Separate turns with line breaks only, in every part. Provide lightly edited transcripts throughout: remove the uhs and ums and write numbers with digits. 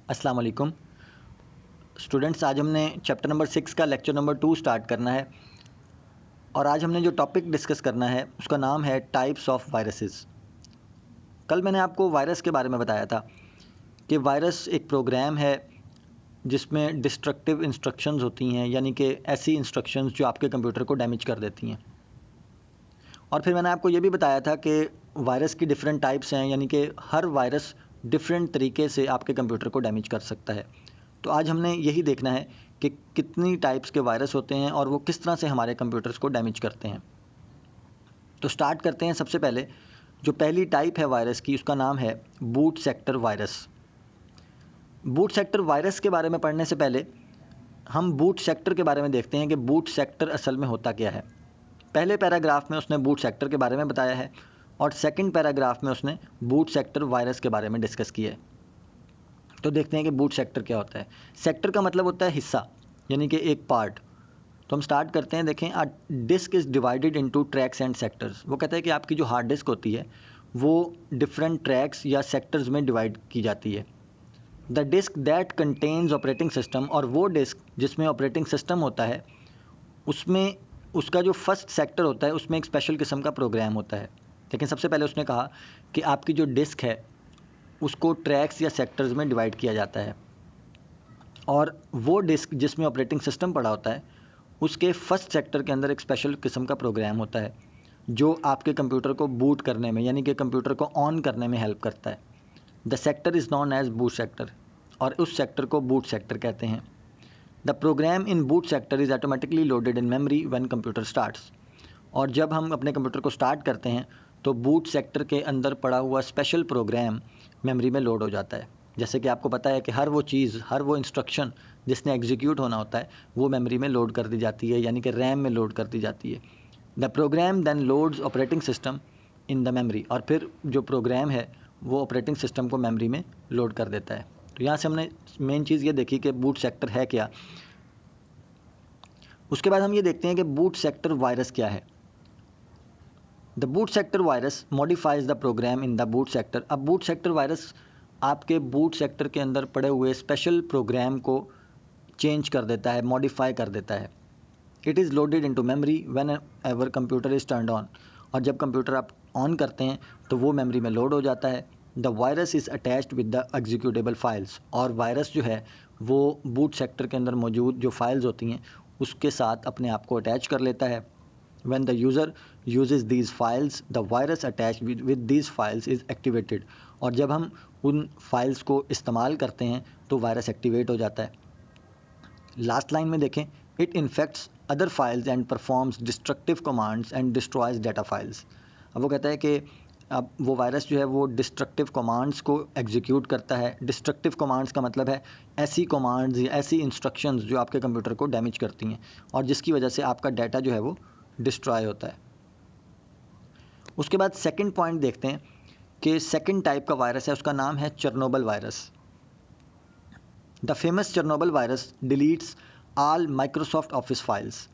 अस्सलाम वालेकुम स्टूडेंट्स। आज हमने चैप्टर नंबर 6 का लेक्चर नंबर 2 स्टार्ट करना है और आज हमने जो टॉपिक डिस्कस करना है उसका नाम है टाइप्स ऑफ वायरसेस। कल मैंने आपको वायरस के बारे में बताया था कि वायरस एक प्रोग्राम है जिसमें डिस्ट्रक्टिव इंस्ट्रक्शंस होती हैं, यानी कि ऐसी इंस्ट्रक्शंस जो आपके कंप्यूटर को डैमेज कर देती हैं। और फिर मैंने आपको ये भी बताया था कि वायरस की डिफरेंट टाइप्स हैं, यानी कि हर वायरस डिफरेंट तरीके से आपके कंप्यूटर को डैमेज कर सकता है। तो आज हमने यही देखना है कि कितनी टाइप्स के वायरस होते हैं और वो किस तरह से हमारे कंप्यूटर्स को डैमेज करते हैं। तो स्टार्ट करते हैं। सबसे पहले जो पहली टाइप है वायरस की, उसका नाम है boot sector virus. Boot sector virus के बारे में पढ़ने से पहले हम बूट सेक्टर के बारे में देखते हैं कि बूट सेक्टर असल में होता क्या है। पहले पैराग्राफ में उसने बूट सेक्टर के बारे में बताया है और सेकंड पैराग्राफ में उसने बूट सेक्टर वायरस के बारे में डिस्कस किया है। तो देखते हैं कि बूट सेक्टर क्या होता है। सेक्टर का मतलब होता है हिस्सा, यानी कि एक पार्ट। तो हम स्टार्ट करते हैं। देखें, a disk is divided into tracks and sectors. वो कहता है कि आपकी जो हार्ड डिस्क होती है वो डिफरेंट ट्रैक्स या सेक्टर्स में डिवाइड की जाती है। The disk that contains operating system, और वो डिस्क जिसमें ऑपरेटिंग सिस्टम होता है उसमें उसका जो फर्स्ट सेक्टर होता है उसमें एक स्पेशल किस्म का प्रोग्राम होता है। लेकिन सबसे पहले उसने कहा कि आपकी जो डिस्क है उसको ट्रैक्स या सेक्टर्स में डिवाइड किया जाता है, और वो डिस्क जिसमें ऑपरेटिंग सिस्टम पड़ा होता है उसके फर्स्ट सेक्टर के अंदर एक स्पेशल किस्म का प्रोग्राम होता है जो आपके कंप्यूटर को बूट करने में, यानी कि कंप्यूटर को ऑन करने में हेल्प करता है। The sector is known as boot sector, और उस सेक्टर को बूट सेक्टर कहते हैं। The program in boot sector is automatically loaded in memory when computer starts. और जब हम अपने कंप्यूटर को स्टार्ट करते हैं तो बूट सेक्टर के अंदर पड़ा हुआ स्पेशल प्रोग्राम मेमोरी में लोड हो जाता है। जैसे कि आपको पता है कि हर वो चीज़, हर वो इंस्ट्रक्शन जिसने एग्जीक्यूट होना होता है वो मेमोरी में लोड कर दी जाती है, यानी कि रैम में लोड कर दी जाती है। The program then loads operating system in the memory, और फिर जो प्रोग्राम है वो ऑपरेटिंग सिस्टम को मेमोरी में लोड कर देता है। तो यहाँ से हमने मेन चीज़ ये देखी कि बूट सेक्टर है क्या। उसके बाद हम ये देखते हैं कि बूट सेक्टर वायरस क्या है। The boot sector virus modifies the program in the boot sector. अब बूट सेक्टर वायरस आपके बूट सेक्टर के अंदर पड़े हुए स्पेशल प्रोग्राम को चेंज कर देता है, मॉडिफाई कर देता है। It is loaded into memory when ever computer is turned on, और जब कंप्यूटर आप ऑन करते हैं तो वो मेमोरी में लोड हो जाता है। The virus is attached with the executable files, और वायरस जो है वो बूट सेक्टर के अंदर मौजूद जो फाइल्स होती हैं उसके साथ अपने आप को अटैच कर लेता है। When the user uses these files, the virus attached with these files is activated, और जब हम उन फाइल्स को इस्तेमाल करते हैं तो वायरस एक्टिवेट हो जाता है। लास्ट लाइन में देखें, it infects other files and performs destructive commands and destroys data files. अब वो कहता है कि अब वो वायरस जो है वो डिस्ट्रक्टिव कमांड्स को एग्जीक्यूट करता है। डिस्ट्रक्टिव कमांड्स का मतलब है ऐसी कमांड्स या ऐसी इंस्ट्रक्शंस जो आपके कंप्यूटर को डैमेज करती हैं और जिसकी वजह से आपका डाटा जो है वो डिस्ट्रॉय होता है। उसके बाद सेकंड पॉइंट देखते हैं कि सेकंड टाइप का वायरस है, उसका नाम है Chernobyl virus. The famous Chernobyl virus deletes all Microsoft office files.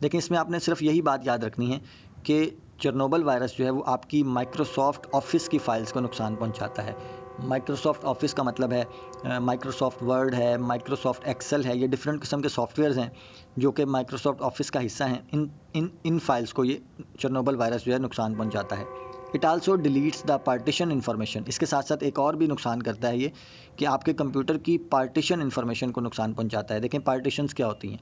लेकिन इसमें आपने सिर्फ यही बात याद रखनी है कि चेरनोबिल वायरस जो है वो आपकी माइक्रोसॉफ्ट ऑफिस की फ़ाइल्स को नुकसान पहुंचाता है। माइक्रोसॉफ्ट ऑफिस का मतलब है माइक्रोसॉफ्ट वर्ड है, माइक्रोसॉफ्ट एक्सेल है, ये डिफरेंट किस्म के सॉफ्टवेयर्स हैं जो कि माइक्रोसॉफ्ट ऑफिस का हिस्सा हैं। इन फाइल्स को ये चेरनोबिल वायरस जो है नुकसान पहुंचाता है। It also deletes the partition information. इसके साथ साथ एक और भी नुकसान करता है ये कि आपके कंप्यूटर की पार्टीशन इन्फॉर्मेशन को नुकसान पहुंचाता है। देखें पार्टीशंस क्या होती हैं।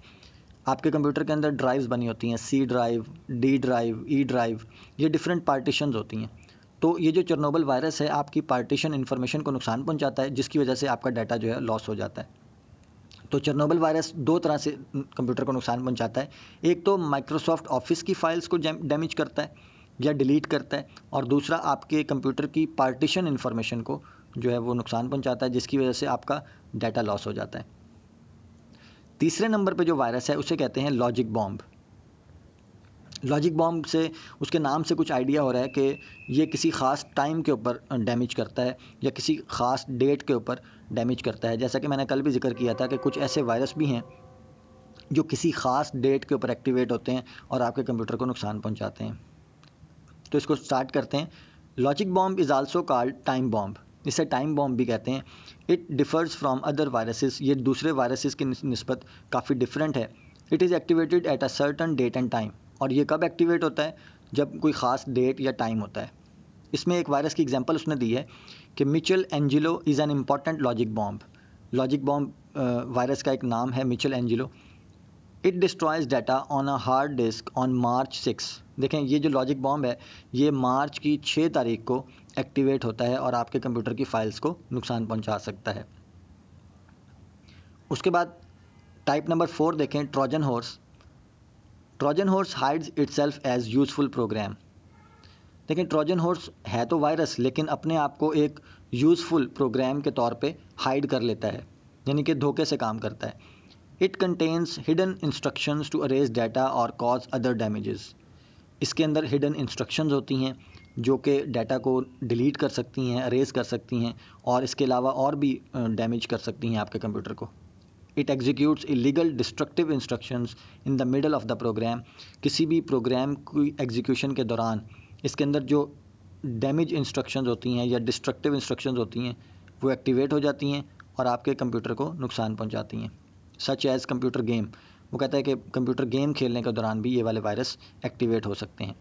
आपके कंप्यूटर के अंदर ड्राइव्स बनी होती हैं, C drive, D drive, E drive, ये डिफरेंट पार्टीशंस होती हैं। तो ये जो चेरनोबिल वायरस है आपकी पार्टीशन इन्फॉर्मेशन को नुकसान पहुंचाता है, जिसकी वजह से आपका डाटा जो है लॉस हो जाता है। तो चेरनोबिल वायरस दो तरह से कंप्यूटर को नुकसान पहुंचाता है। एक तो माइक्रोसॉफ्ट ऑफिस की फाइल्स को डैमेज करता है या डिलीट करता है, और दूसरा आपके कंप्यूटर की पार्टीशन इन्फॉर्मेशन को जो है वो नुकसान पहुंचाता है, जिसकी वजह से आपका डाटा लॉस हो जाता है। तीसरे नंबर पे जो वायरस है उसे कहते हैं लॉजिक बॉम्ब। लॉजिक बॉम्ब से, उसके नाम से कुछ आइडिया हो रहा है कि ये किसी ख़ास टाइम के ऊपर डैमेज करता है या किसी ख़ास डेट के ऊपर डैमेज करता है। जैसा कि मैंने कल भी जिक्र किया था कि कुछ ऐसे वायरस भी हैं जो किसी ख़ास डेट के ऊपर एक्टिवेट होते हैं और आपके कंप्यूटर को नुकसान पहुंचाते हैं। तो इसको स्टार्ट करते हैं। Logic bomb is also called time bomb. इसे टाइम बॉम्ब भी कहते हैं। It differs from other viruses, ये दूसरे वायरसेस की निस्बत काफ़ी डिफरेंट है। It is activated at a certain date and time, और ये कब एक्टिवेट होता है, जब कोई ख़ास डेट या टाइम होता है। इसमें एक वायरस की एग्जांपल उसने दी है कि Mitchell Angelo is an important logic bomb. Logic bomb virus का एक नाम है Mitchell Angelo. It destroys data on a hard disk on March 6। देखें, ये जो लॉजिक बॉम्ब है ये मार्च की 6 तारीख को एक्टिवेट होता है और आपके कंप्यूटर की फाइल्स को नुकसान पहुंचा सकता है। उसके बाद टाइप नंबर 4 देखें, Trojan horse. Trojan horse hides itself as useful program. देखें, ट्रोजन हॉर्स है तो वायरस, लेकिन अपने आप को एक यूज़फुल प्रोग्राम के तौर पे हाइड कर लेता है, यानी कि धोखे से काम करता है। It contains hidden instructions to erase data और कॉज अदर डैमेजेस। इसके अंदर हिडन इंस्ट्रक्शंस होती हैं जो कि डाटा को डिलीट कर सकती हैं, अरेज कर सकती हैं, और इसके अलावा और भी डैमेज कर सकती हैं आपके कंप्यूटर को। It executes illegal destructive instructions in the middle of the program. किसी भी प्रोग्राम की एग्जीक्यूशन के दौरान इसके अंदर जो डैमेज इंस्ट्रक्शंस होती हैं या डिस्ट्रक्टिव इंस्ट्रक्शंस होती हैं वो एक्टिवेट हो जाती हैं और आपके कंप्यूटर को नुकसान पहुंचाती हैं। सच एज़ कंप्यूटर गेम, वो कहता है कि कंप्यूटर गेम खेलने के दौरान भी ये वाले वायरस एक्टिवेट हो सकते हैं।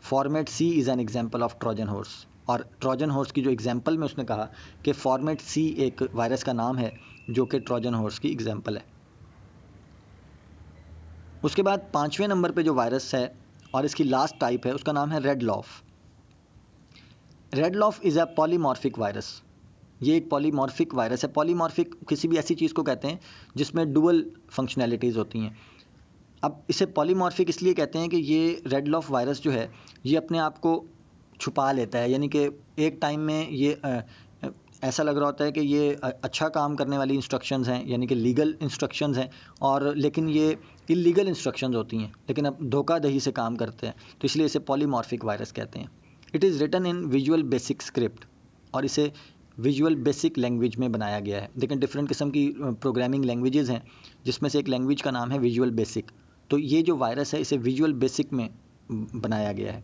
Format C is an example of Trojan horse. और ट्रोजन हॉर्स की जो एग्जाम्पल में उसने कहा कि फॉर्मेट सी एक वायरस का नाम है जो कि ट्रोजन हॉर्स की एग्जाम्पल है। उसके बाद 5वें नंबर पे जो वायरस है और इसकी लास्ट टाइप है उसका नाम है red loaf. Red loaf is a polymorphic virus. ये एक पॉलीमॉर्फिक वायरस है। पॉलीमॉर्फिक किसी भी ऐसी चीज़ को कहते हैं जिसमें डुअल फंक्शनैलिटीज़ होती हैं। अब इसे पॉलीमॉर्फिक इसलिए कहते हैं कि ये रेड लॉफ वायरस जो है ये अपने आप को छुपा लेता है, यानी कि एक टाइम में ये ऐसा लग रहा होता है कि ये अच्छा काम करने वाली इंस्ट्रक्शंस हैं, यानी कि लीगल इंस्ट्रक्शंस हैं, और लेकिन ये इलीगल इंस्ट्रक्शंस होती हैं, लेकिन अब धोखाधड़ी से काम करते हैं, तो इसलिए इसे पॉलीमॉर्फिक वायरस कहते हैं। It is written in Visual Basic script, और इसे विजुअल बेसिक लैंग्वेज में बनाया गया है। लेकिन डिफरेंट किस्म की प्रोग्रामिंग लैंग्वेजेस हैं जिसमें से एक लैंग्वेज का नाम है विजुअल बेसिक। तो ये जो वायरस है इसे विजुअल बेसिक में बनाया गया है।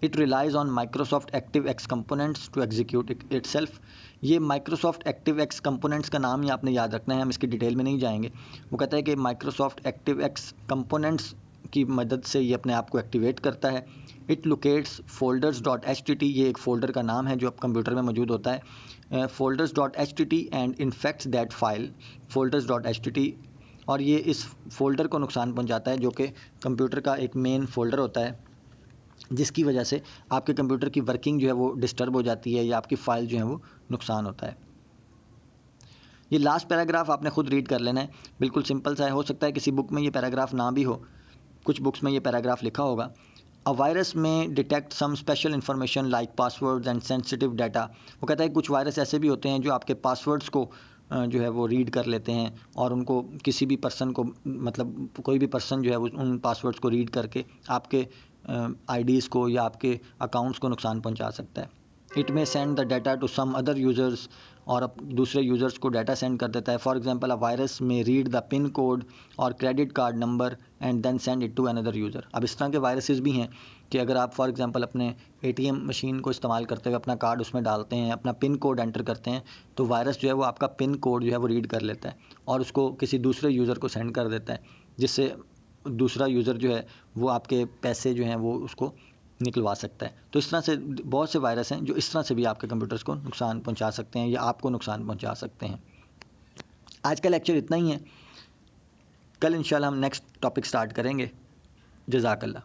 It relies on Microsoft Active X components to execute itself. ये माइक्रोसॉफ्ट एक्टिव एक्स कंपोनेंट्स का नाम ही आपने याद रखना है, हम इसकी डिटेल में नहीं जाएंगे। वो कहता है कि माइक्रोसॉफ्ट एक्टिव एक्स कंपोनेंट्स की मदद से ये अपने आप को एक्टिवेट करता है। इट लोकेट्स folders.htt, ये एक फ़ोल्डर का नाम है जो अब कंप्यूटर में मौजूद होता है, folders.htt and infects that file folders.htt, और ये इस फोल्डर को नुकसान पहुंचाता है जो कि कंप्यूटर का एक मेन फ़ोल्डर होता है, जिसकी वजह से आपके कंप्यूटर की वर्किंग जो है वो डिस्टर्ब हो जाती है या आपकी फ़ाइल जो है वो नुकसान होता है। ये लास्ट पैराग्राफ आपने खुद रीड कर लेना है, बिल्कुल सिंपल सा है। हो सकता है किसी बुक में ये पैराग्राफ ना भी हो, कुछ बुक्स में ये पैराग्राफ लिखा होगा। A virus may detect some special information like passwords and sensitive data. वो कहता है कुछ वायरस ऐसे भी होते हैं जो आपके पासवर्ड्स को जो है वो रीड कर लेते हैं और उनको किसी भी पर्सन को, मतलब कोई भी पर्सन जो है वो उन पासवर्ड्स को रीड करके आपके आईडीज़ को या आपके अकाउंट्स को नुकसान पहुंचा सकता है। It may send the data to some other users, और अब दूसरे यूज़र्स को डाटा सेंड कर देता है। For example, a virus may read the pin code और credit card number and then send it to another user. अब इस तरह के वायरसेस भी हैं कि अगर आप फॉर एग्जांपल अपने एटीएम मशीन को इस्तेमाल करते हुए अपना कार्ड उसमें डालते हैं, अपना पिन कोड एंटर करते हैं, तो वायरस जो है वो आपका पिन कोड जो है वो रीड कर लेता है और उसको किसी दूसरे यूज़र को सेंड कर देता है, जिससे दूसरा यूज़र जो है वो आपके पैसे जो हैं वो उसको निकलवा सकता है। तो इस तरह से बहुत से वायरस हैं जो इस तरह से भी आपके कंप्यूटर्स को नुकसान पहुंचा सकते हैं या आपको नुकसान पहुंचा सकते हैं। आज का लेक्चर इतना ही है, कल इंशाल्लाह हम नेक्स्ट टॉपिक स्टार्ट करेंगे। जज़ाकल्लाह।